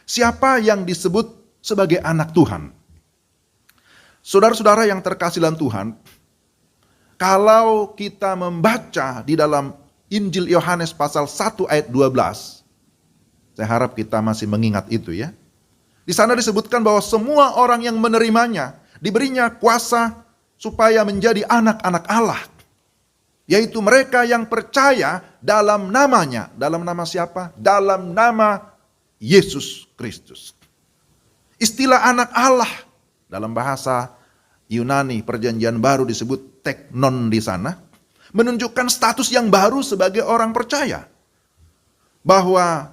Siapa yang disebut sebagai anak Tuhan? Saudara-saudara yang terkasih dalam Tuhan, kalau kita membaca di dalam Injil Yohanes pasal 1 ayat 12, saya harap kita masih mengingat itu ya. Di sana disebutkan bahwa semua orang yang menerimanya diberinya kuasa supaya menjadi anak-anak Allah. Yaitu mereka yang percaya dalam namanya. Dalam nama siapa? Dalam nama Yesus Kristus. Istilah anak Allah dalam bahasa Yunani perjanjian baru disebut teknon di sana. Menunjukkan status yang baru sebagai orang percaya. Bahwa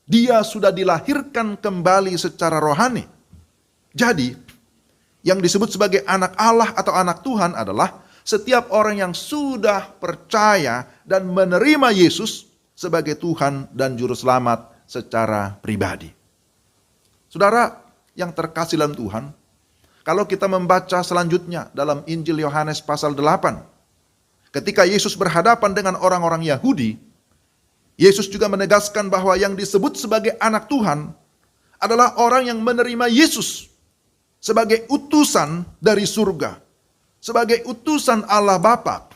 dia sudah dilahirkan kembali secara rohani. Jadi, yang disebut sebagai anak Allah atau anak Tuhan adalah setiap orang yang sudah percaya dan menerima Yesus sebagai Tuhan dan Juru Selamat secara pribadi. Saudara yang terkasih dalam Tuhan, kalau kita membaca selanjutnya dalam Injil Yohanes pasal 8, ketika Yesus berhadapan dengan orang-orang Yahudi, Yesus juga menegaskan bahwa yang disebut sebagai anak Tuhan adalah orang yang menerima Yesus sebagai utusan dari surga, sebagai utusan Allah Bapa.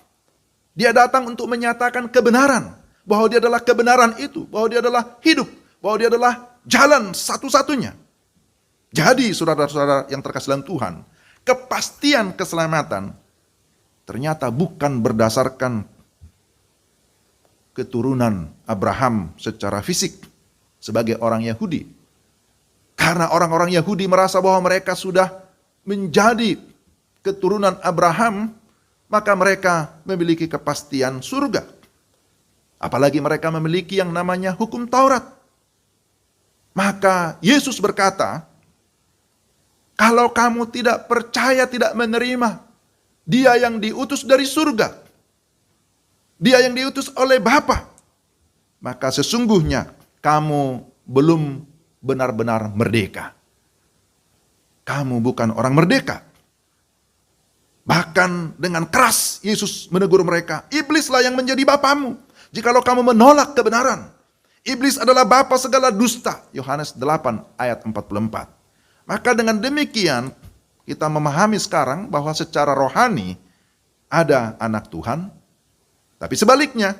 Dia datang untuk menyatakan kebenaran, bahwa dia adalah kebenaran itu, bahwa dia adalah hidup, bahwa dia adalah jalan satu-satunya. Jadi saudara-saudara yang terkasih dalam Tuhan, kepastian keselamatan ternyata bukan berdasarkan keturunan Abraham secara fisik sebagai orang Yahudi. Karena orang-orang Yahudi merasa bahwa mereka sudah menjadi keturunan Abraham, maka mereka memiliki kepastian surga. Apalagi mereka memiliki yang namanya hukum Taurat. Maka Yesus berkata, kalau kamu tidak percaya, tidak menerima Dia yang diutus dari surga, Dia yang diutus oleh Bapa, maka sesungguhnya kamu belum benar-benar merdeka. Kamu bukan orang merdeka. Bahkan dengan keras Yesus menegur mereka, iblislah yang menjadi bapamu. Jikalau kamu menolak kebenaran, iblis adalah bapa segala dusta. Yohanes 8 ayat 44. Maka dengan demikian kita memahami sekarang bahwa secara rohani ada anak Tuhan, tapi sebaliknya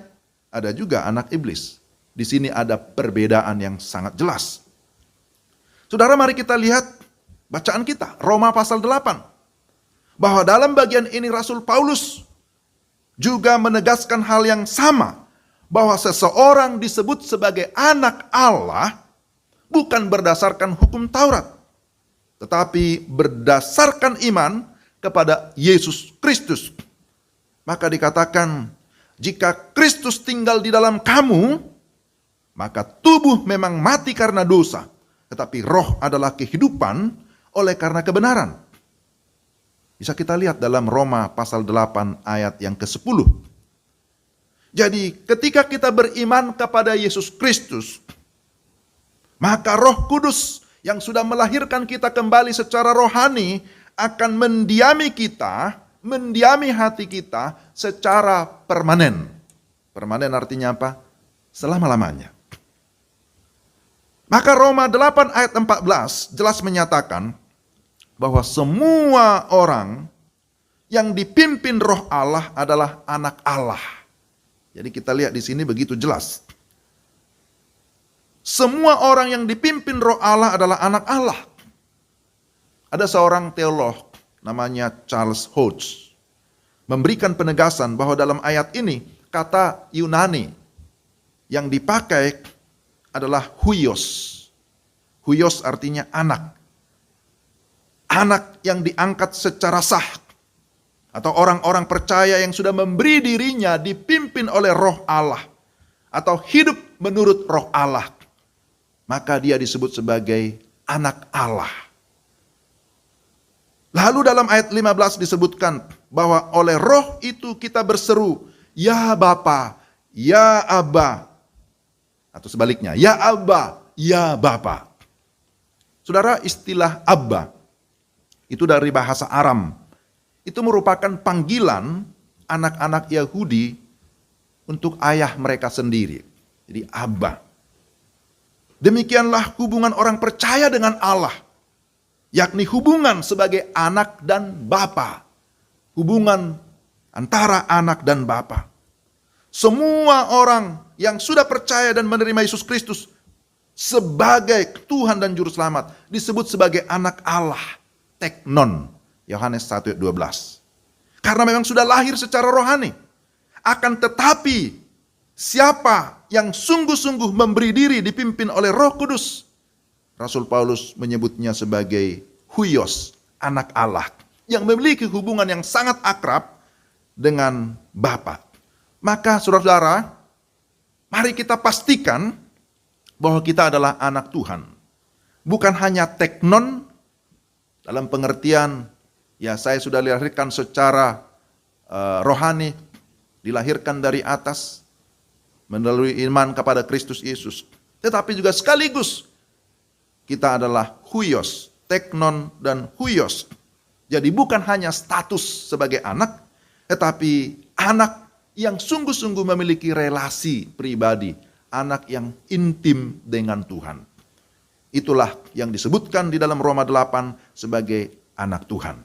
ada juga anak iblis. Di sini ada perbedaan yang sangat jelas. Saudara, mari kita lihat bacaan kita, Roma pasal 8. Bahwa dalam bagian ini Rasul Paulus juga menegaskan hal yang sama. Bahwa seseorang disebut sebagai anak Allah bukan berdasarkan hukum Taurat, tetapi berdasarkan iman kepada Yesus Kristus. Maka dikatakan, jika Kristus tinggal di dalam kamu, maka tubuh memang mati karena dosa, tetapi roh adalah kehidupan oleh karena kebenaran. Bisa kita lihat dalam Roma pasal 8 ayat yang ke-10. Jadi ketika kita beriman kepada Yesus Kristus, maka Roh Kudus yang sudah melahirkan kita kembali secara rohani akan mendiami kita, mendiami hati kita secara permanen. Permanen artinya apa? Selama-lamanya. Maka Roma 8 ayat 14 jelas menyatakan bahwa semua orang yang dipimpin Roh Allah adalah anak Allah. Jadi kita lihat di sini begitu jelas. Semua orang yang dipimpin Roh Allah adalah anak Allah. Ada seorang teolog namanya Charles Hodge memberikan penegasan bahwa dalam ayat ini kata Yunani yang dipakai adalah huios. Huios artinya anak. Anak yang diangkat secara sah. Atau orang-orang percaya yang sudah memberi dirinya dipimpin oleh Roh Allah. Atau hidup menurut Roh Allah. Maka dia disebut sebagai anak Allah. Lalu dalam ayat 15 disebutkan bahwa oleh Roh itu kita berseru, ya Bapa, ya Abba. Atau sebaliknya, ya Abba, ya Bapa. Saudara, istilah Abba itu dari bahasa Aram. Itu merupakan panggilan anak-anak Yahudi untuk ayah mereka sendiri. Jadi Abba. Demikianlah hubungan orang percaya dengan Allah, yakni hubungan sebagai anak dan bapa. Hubungan antara anak dan bapa. Semua orang yang sudah percaya dan menerima Yesus Kristus sebagai Tuhan dan Juru Selamat disebut sebagai anak Allah, teknon, Yohanes 1 ayat 12. Karena memang sudah lahir secara rohani. Akan tetapi siapa yang sungguh-sungguh memberi diri dipimpin oleh Roh Kudus, Rasul Paulus menyebutnya sebagai huios, anak Allah, yang memiliki hubungan yang sangat akrab dengan Bapa. Maka saudara-saudara, mari kita pastikan bahwa kita adalah anak Tuhan. Bukan hanya teknon dalam pengertian, ya saya sudah dilahirkan secara rohani, dilahirkan dari atas, melalui iman kepada Kristus Yesus. Tetapi juga sekaligus kita adalah huios, teknon dan huios. Jadi bukan hanya status sebagai anak, tetapi anak yang sungguh-sungguh memiliki relasi pribadi, anak yang intim dengan Tuhan. Itulah yang disebutkan di dalam Roma 8 sebagai anak Tuhan.